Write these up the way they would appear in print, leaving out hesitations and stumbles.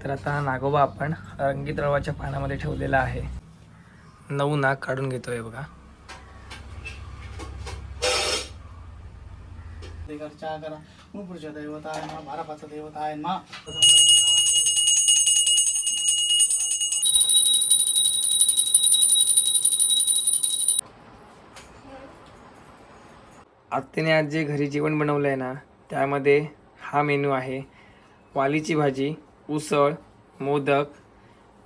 तर आता नागोबा आपण रंगीत रवाच्या पानामध्ये ठेवलेला आहे. 9 नाग काढून घेतोय बघा. घरच्या करा पुरुष देवता आहे मा बारापाचा देवता आहे मा. आत्याने आज जे घरी जेवण बनवलं आहे ना, त्यामध्ये हा मेनू आहे. वालीची भाजी, उसळ, मोदक,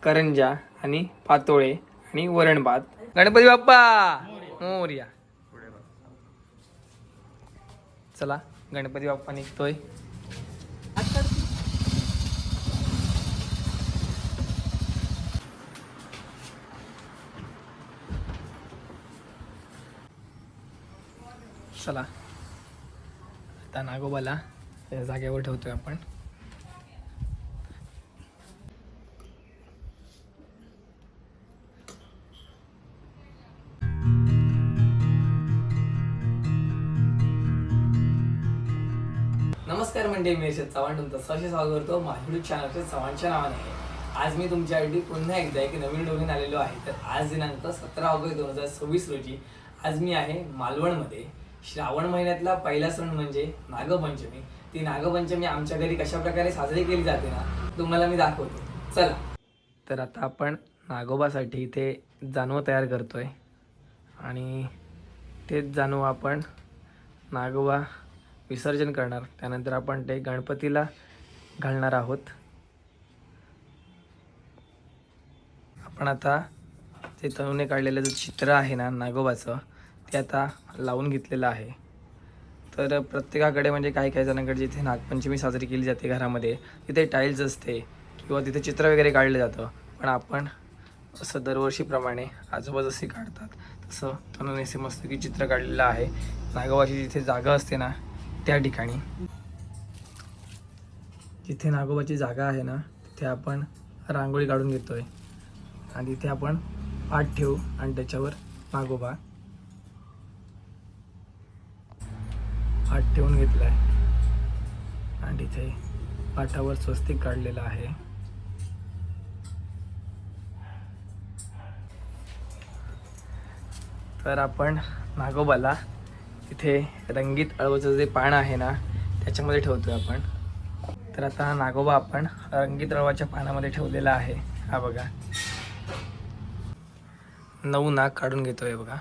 करंजा आणि पातोळे आणि वरण भात. गणपती बाप्पा मोरया. चला गणपती बाप्पा निघतोय. चला आता नागोबाला या जागेवर ठेवतोय आपण. नमस्कार मंडळी, मी यशवंत चव्हाण तुमचं सहर्ष स्वागत करतो माझ्या युट्यूब चॅनलच्या चव्हाणच्या नावाने. आज मी तुमच्यासाठी पुन्हा एकदा एक नवीन व्हिडिओ आलेलो आहे. तर आज दिनांक 17 ऑगस्ट 2026 रोजी आज मी आहे मालवणमध्ये. श्रावण महिन्यातला पहिला सण म्हणजे नागपंचमी. ती नागपंचमी आमच्या घरी कशा प्रकारे साजरी केली जाते ना, तुम्हाला मी दाखवतो. चला तर आता आपण नागोबासाठी इथे जानवं तयार करतोय आणि तेच जानवं आपण नागोबा विसर्जन करणार. त्यानंतर आपण ते गणपतीला घालणार आहोत. आपण आता ते तणूने काढलेलं जे चित्र आहे ना नागोबाचं, ते आता लावून घेतलेलं आहे. तर प्रत्येकाकडे म्हणजे काही जणांकडे जिथे नागपंचमी साजरी केली जाते घरामध्ये, तिथे टाईल्स असते किंवा तिथे चित्र वगैरे काढलं जातं. पण आपण असं दरवर्षीप्रमाणे आजोबा जसे काढतात तसं तणूने असे मस्तपैकी चित्र काढलेलं आहे. नागोबाची जिथे जागा असते ना त्या ठिकाणी, जिथे नागोबाची जागा आहे ना तिथे आपण रांगोळी काढून घेतोय आणि तिथे आपण पाट ठेवू आणि त्याच्यावर नागोबा पाट ठेवून घेतला आहे आणि तिथे पाटावर स्वस्तिक काढलेलं आहे. तर आपण नागोबाला इथे रंगीत अळवाचं जे पान आहे ना त्याच्यामध्ये ठेवतोय आपण. तर आता नागोबा आपण रंगीत अळवाच्या पानामध्ये ठेवलेला आहे. हा बघा 9 नाग काढून घेतोय बघा.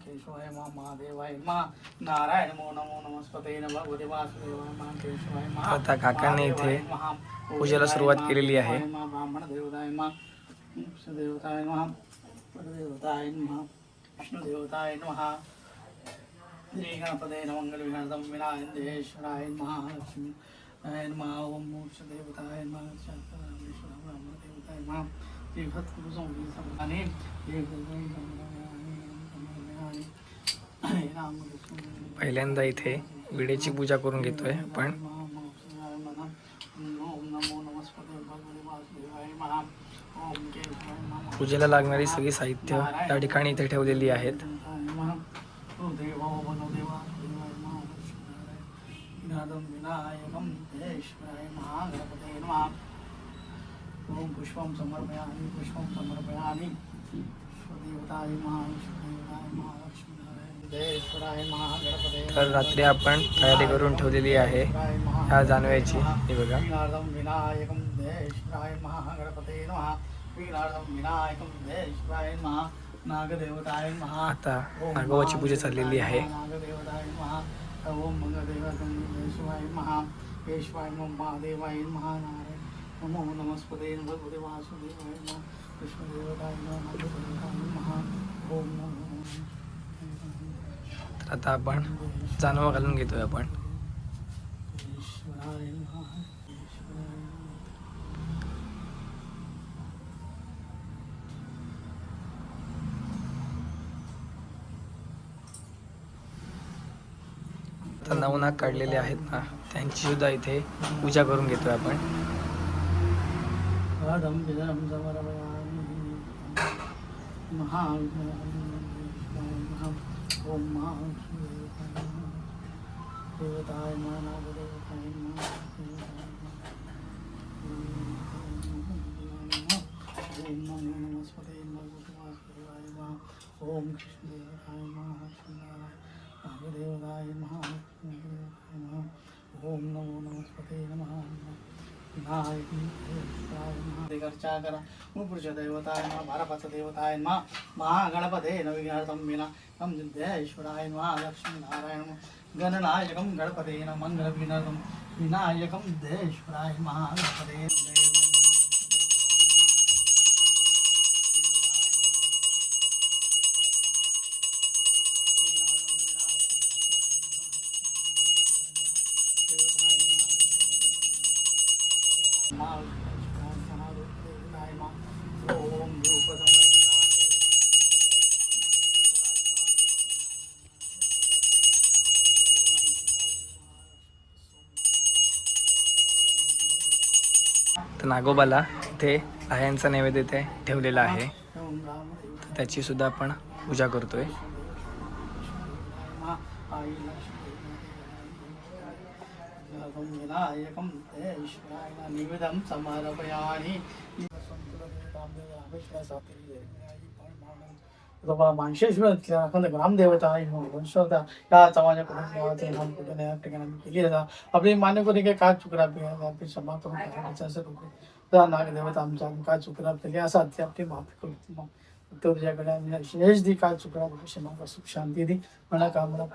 केशवाय मा महादेवाय मा नारायण नमो नमो नमस्पते नमः भगवते वासुदेवाय मा केशवाय मा. आता काकांनी इथे पूजेला सुरुवात केलेली आहे. मा ब्राह्मण देवताय मा देवताय नमः देवताय नमः विष्णु देवताय नमः श्री गणपते नमः मंगल विघ्नहर्तं विनायकेश्वराय नमः लक्ष्मीनारायण नमः ओम मोक्ष देवताय नमः शांतारामेश्वर ब्राह्मण देवताय नमः श्री भक्तगुरु संगीत समाने पहिल्यांदा इथे विडेची पूजा करून घेतोय आपण. पूजेला लागणारी सगळी साहित्य या ठिकाणी इथे ठेवलेली आहेत. ओम पुष्पम समर्पयामि पुष्पम समर्पयामि देवताय तर रात्री आपण तयारी करून ठेवलेली आहे ह्या जानव्याची. हे बघा विनायकं देशराय महागणपते नमः विघ्नार्थं विनायकं देशराय महा नागदेवताय महा. आता नागोबाची पूजा चाललेली आहे. नागदेवताय महा ओम मंगलदेवताय देशवाय महा केशवाय महादेवाय महानारायण नमो नमस्पते भगवते वासुदेवाय नमः विष्णुदेवताय नमः ओम नमो. तर आता आपण जानवा घालून घेतोय आपण. आता नवनाग काढलेले आहेत ना, त्यांची सुद्धा इथे पूजा करून घेतोय आपण. ओम कृष्णदेवाय नमः नागदेवाय नमः ओम नमो नमस्पते नमः घरच्या करा पुरुष देवताय नमः भारपाचा देवताय नमः महागणपते नविघ्नार्थं विनायकं सिद्धेश्वराय नमः लक्ष्मीनारायण गणनायकं गणपते नमः मंगलविघ्नार्थं विनायकं सिद्धेश्वराय नमः गणपते तर नागोबाला इथे आयांचा नैवेद्य इथे ठेवलेला आहे, तर त्याची सुद्धा आपण पूजा करतोय. निवेदन समर्पयामि ग्रामदेवता आहे वंशवता या समाजाकडून देवाचे नाम पूजन या ठिकाणी केली जातात. आपली मान्य करून काय काय चुकरा क्षमा करून नागदेवता आमच्या काय चुकरा केली असं ते आपली माफी करू तुझ्याकडे आम्ही शेष दी काय चुकरा क्षमा सुख शांती दी मला कामना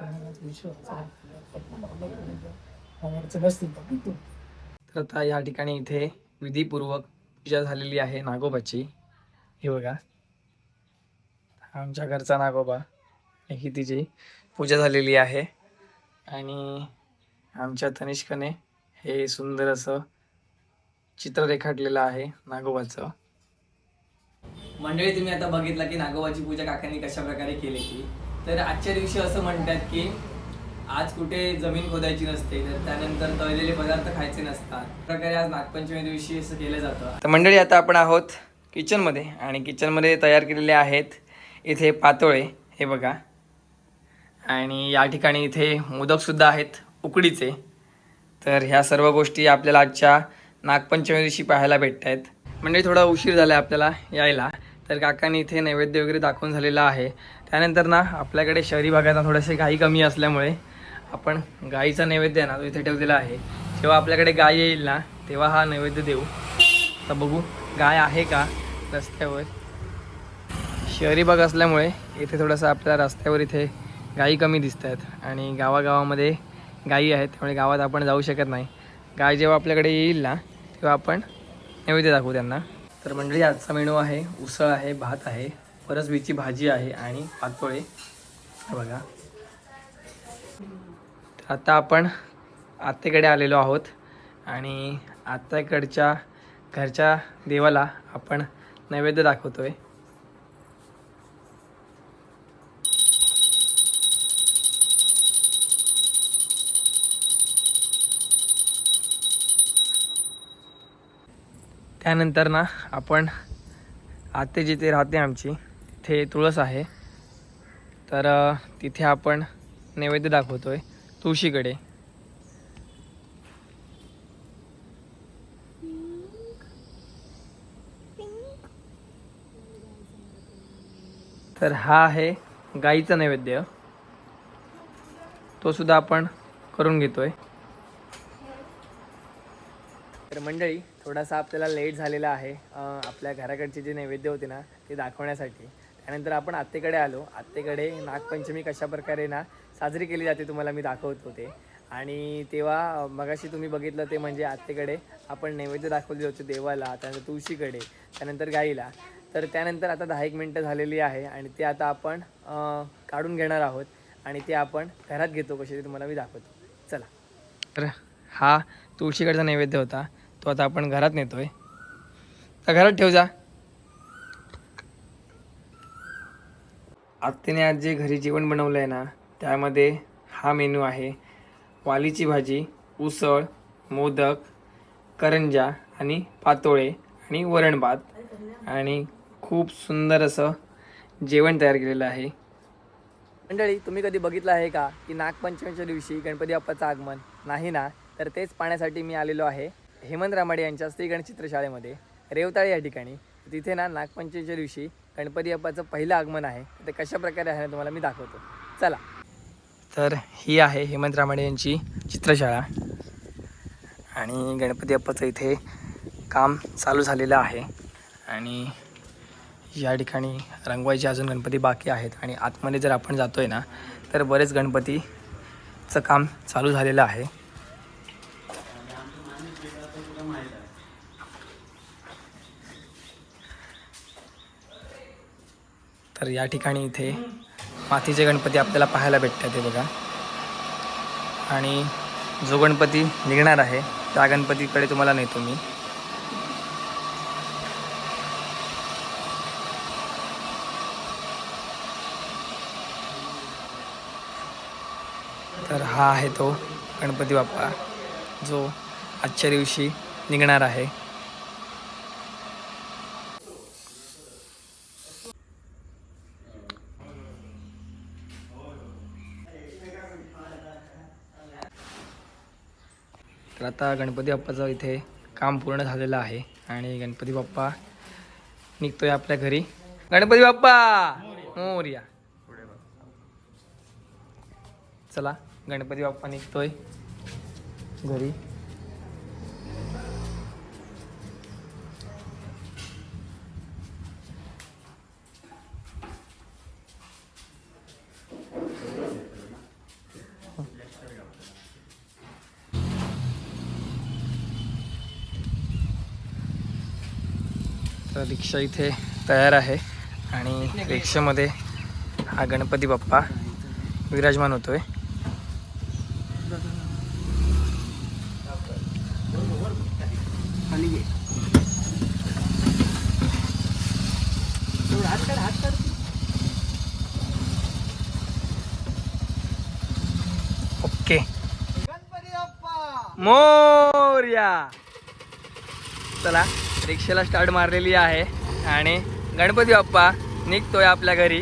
तर आता या ठिकाणी इथे विधीपूर्वक पूजा झालेली आहे नागोबाची. हे बघा, आमच्या घरचा नागोबा, ही तिची पूजा झालेली आहे. आणि आमच्या तनिष्कने हे सुंदर असं चित्र रेखाटलेलं आहे नागोबाचं. मंडळी, तुम्ही आता बघितलं की नागोबाची पूजा काकांनी कशा प्रकारे केली. तर आजच्या दिवशी असं म्हणतात की आज कुठे जमीन खोदायची नसते, तर त्यानंतर तळलेले पदार्थ खायचे नसतात. प्रकारे आज नागपंचमी दिवशी असं केलं जातं. तर मंडळी, आता आपण आहोत किचनमध्ये, आणि किचनमध्ये तयार केलेले आहेत इथे पातोळे, हे बघा. आणि या ठिकाणी इथे मोदकसुद्धा आहेत उकडीचे. तर ह्या सर्व गोष्टी आपल्याला आजच्या नागपंचमी दिवशी पाहायला भेटत आहेत. म्हणजे थोडा उशीर झाला आपल्याला यायला, तर काकांनी इथे नैवेद्य वगैरे दाखवून झालेला आहे. त्यानंतर ना आपल्याकडे शहरी भागात थोडेसे गाई कमी असल्यामुळे आपण गाईचा नैवेद्य ना तो इथे ठेवलेला आहे. जेव्हा आपल्याकडे गाय येईल ना तेव्हा हा नैवेद्य देऊ. तर बघू गाय आहे का रस्त्यावर. शहरी भाग असल्यामुळे इथे थोडंसं आपल्या रस्त्यावर इथे गाई कमी दिसत आहेत, आणि गावागावामध्ये गाई आहेत, त्यामुळे गावात आपण जाऊ शकत नाही. गाय जेव्हा आपल्याकडे येईल ना तेव्हा आपण नैवेद्य दाखवू त्यांना. तर मंडळी, आजचा मेनू आहे उसळ आहे, भात आहे, फरसबीची भाजी आहे आणि पातोळे, हे बघा. तर आता आपण आत्तेकडे आलेलो आहोत, आणि आत्तेकडच्या घरच्या देवाला आपण नैवेद्य दाखवतोय. त्यानंतर ना आपण आत्ते जिथे राहते आमची तिथे तुळस आहे, तर तिथे आपण नैवेद्य दाखवतोय तुळशीकडे. तर हा आहे गाईचा नैवेद्य, तो सुद्धा आपण करून घेतोय. तर मंडळी, थोडासा आपल्याला लेट झालेला आहे आपल्या घराकडचे जे नैवेद्य होते ना ते दाखवण्यासाठी. त्यानंतर आपण आत्तेकडे आलो. आत्तेकडे नागपंचमी कशा प्रकारे ना साजरी केली जाते तुम्हाला मी दाखवत होते. आणि तेव्हा मगाशी तुम्ही बघितलं ते म्हणजे आत्तेकडे आपण नैवेद्य दाखवले होते देवाला, त्यानंतर तुळशीकडे, त्यानंतर गाईला. तर त्यानंतर आता 10-1 मिनटं झालेली आहे, आणि ते आता आपण काढून घेणार आहोत, आणि ते आपण घरात घेतो कसे ते तुम्हाला मी दाखवतो. चला. तर हा तुळशीकडचा नैवेद्य होता, तो आता आपण घरात नेतोय. तर घरात ठेव जा. आत्तेने आज जे घरी जेवण बनवलं आहे ना त्यामध्ये हा मेनू आहे. वालीची भाजी, उसळ, मोदक, करंजा आणि पातोळे आणि वरण भात आणि खूप सुंदर असं जेवण तयार केलेलं आहे. मंडळी, तुम्ही कधी बघितलं आहे का की नागपंचमीच्या दिवशी गणपती बाप्पाचं आगमन? नाही ना? तर तेच पाहण्यासाठी मी आलेलो आहे हेमंत रामाडे यांच्या श्री गणेश चित्रशाळेमध्ये रेवताळे या ठिकाणी. तिथे ना नागपंचमीच्या दिवशी गणपती बाप्पाचं पहिलं आगमन आहे. ते कशा प्रकारे आहे ना तुम्हाला मी दाखवतो, चला. तर ही आहे हेमंत रामाडे यांची चित्रशाळा आणि गणपती बाप्पाचं इथे काम चालू झालेलं आहे आणि या ठिकाणी रंगवायचे अजून गणपती बाकी आहेत आणि आतमध्ये जर आपण जातोय ना तर बरेच गणपतीचं काम चालू झालेलं आहे. तर या ठिकाणी इथे मातीचे गणपती आपल्याला पाहायला भेटतात, ते बघा. आणि जो गणपती निघणार आहे त्या गणपतीकडे तुम्हाला नेतो मी. तर हा आहे तो गणपती बाप्पा जो आजच्या दिवशी निघणार आहे. तर आता गणपती बाप्पाचं इथे काम पूर्ण झालेलं आहे आणि गणपती बाप्पा निघतोय आपल्या घरी. गणपती बाप्पा मोरया. चला, गणपती बाप्पा निघतोय घरी. तर रिक्षा इथे तयार आहे आणि रिक्षामध्ये हा गणपती बाप्पा विराजमान होतोय. ओके, मोरया. चला, रिक्षाला स्टार्ट मारलेली आहे आणि गणपती बाप्पा निघतोय आपल्या घरी.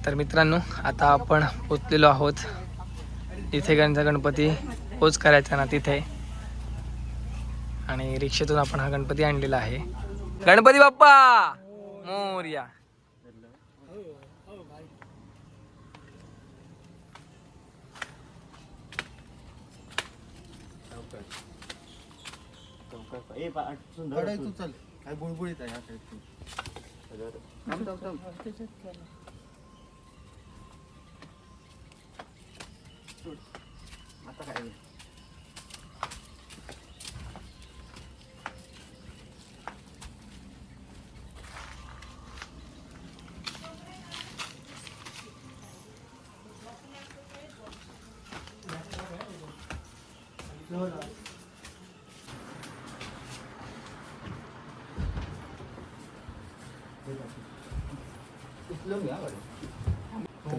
तर मित्रांनो, आता आपण पोचलेलो आहोत जिथे गणपती पोच करायचा ना तिथे. आणि रिक्षेतून आपण हा गणपती आणलेला आहे. गणपती बाप्पा मोरया. बुळबुळीत आहे आता काय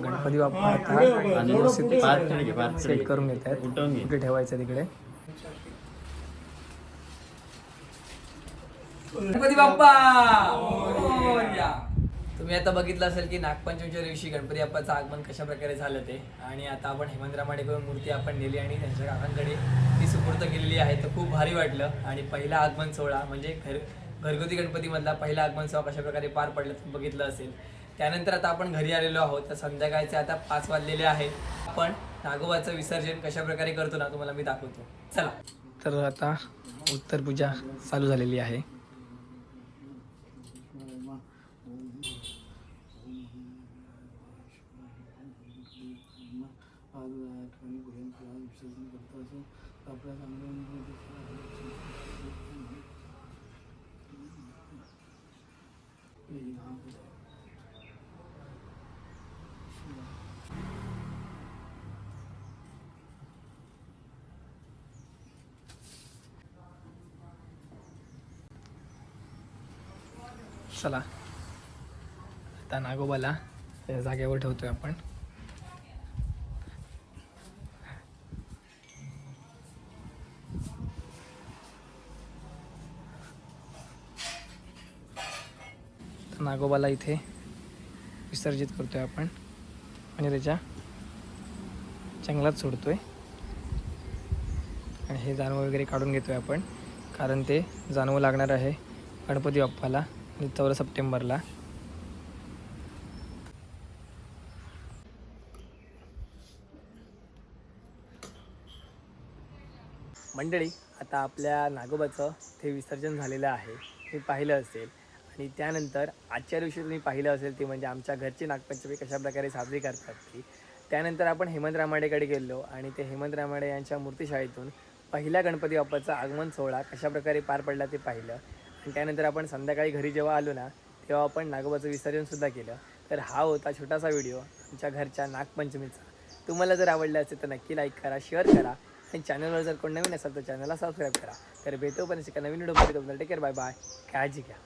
गणपती बाप्पा आता व्यवस्थित सेट करून घेत आहेत. कुठे ठेवायचं तिकडे. गणपती बाप्पा मोरया. तुम्ही आता बघितलं असेल की नागपंचमीच्या दिवशी गणपती बाप्पाचं आगमन कशा प्रकारे झालं ते. आणि आता आपण हेमंत रामाडेकडून मूर्ती आपण नेली आणि त्यांच्या काकांकडे ती सुपूर्द केलेली आहे. तर खूप भारी वाटलं. आणि पहिला आगमन सोहळा म्हणजे घरगुती गणपतीमधला पहिला आगमन सोहळा कशा प्रकारे पार पडला तुम्ही बघितलं असेल. त्यानंतर आता आपण घरी आलेलो आहोत. तर संध्याकाळचे आता 5 वाजलेले आहेत. आपण नागोबाचं विसर्जन कशा प्रकारे करतो ना तुम्हाला मी दाखवतो, चला. तर आता उत्तर पूजा चालू झालेली आहे. चला आता नागोबाला या जागेवर ठेवतोय आपण. तर नागोबाला इथे विसर्जित करतोय आपण आणि त्याच्या जंगलात सोडतोय. आणि हे जानवं वगैरे काढून घेतोय आपण, कारण ते जानवं लागणार आहे गणपती बाप्पाला 14 सप्टेंबरला. मंडळी, आता आपल्या नागोबाचं ते विसर्जन झालेलं आहे, हे पाहिलं असेल. आणि त्यानंतर आजच्या दिवशी तुम्ही पाहिलं असेल ते म्हणजे आमच्या घरची नागपंचमी कशाप्रकारे साजरी करतात ती. त्यानंतर आपण हेमंत रामाडेकडे गेलो आणि ते हेमंत रामाडे यांच्या मूर्तीशाळेतून पहिल्या गणपती बाप्पाचा आगमन सोहळा कशाप्रकारे पार पडला ते पाहिलं. आणि त्यानंतर आपण संध्याकाळी घरी जेव्हा आलो ना, तेव्हा आपण नागोबाचं विसर्जनसुद्धा केलं. तर हा होता छोटासा व्हिडिओ आमच्या घरच्या नागपंचमीचा. तुम्हाला जर आवडलं असेल तर नक्की लाईक करा, शेअर करा आणि चॅनलवर जर कोण नवीन असेल तर चॅनलला सबस्क्राईब करा. तर भेटू पण एका नवीन व्हिडिओमध्ये. टेक केअर, बाय बाय, काळजी घ्या.